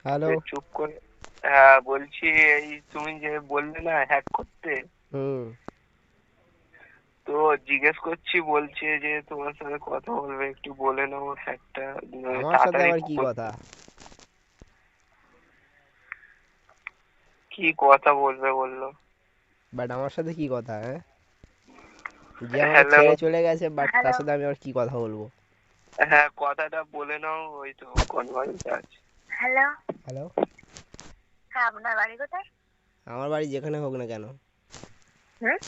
Hello. চুপ করে। হ্যাঁ বলছি, এই তুমি যে বললে না হ্যাক করতে, হুম। তো জিজ্ঞেস করছি, বলছে যে তোমার সাথে কথা বলবে, একটু বলে নাও হ্যাকটা আমার সাথে তাড়াতাড়ি আবার কি করতে। কথা? কি কথা বলবে বললো? বাট আমার সাথে কি কথা, হ্যাঁ? যে আমাকে হ্যালো। ছেড়ে চলে গেছে, বাট তার সাথে আমি আবার কি কথা বলবো? হ্যাঁ, কথাটা বলে নাও, ওই তো কনফারেন্সে আছে। হ্যালো। হ্যালো। হ্যাঁ, আপনার বাড়ি কোথায়? আমার বাড়ি যেখানে হোক না কেন। হুম।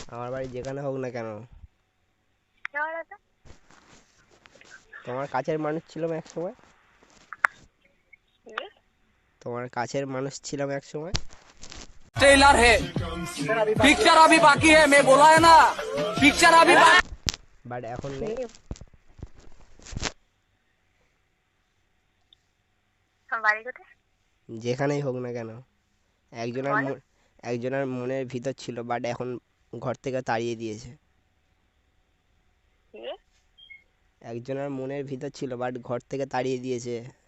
আমার বাড়ি যেখানে হোক না কেন। কে বলো? তোমার কাছের মানুষ ছিলাম এক সময়। কি? তোমার কাছের মানুষ ছিলাম এক সময়। ट्रेलर है। पिक्चर अभी बाकी है, मैं बोला है ना। पिक्चर अभी বাট এখন নেই। তোমার বাড়ি কোথায়? যেখানেই হোক না কেন। একজনের বলো। একজনের মনের ভিতর ছিল, বাট এখন ঘর থেকে তাড়িয়ে দিয়েছে। কি? একজনের মনের ভিতর ছিল, বাট ঘর থেকে তাড়িয়ে দিয়েছে।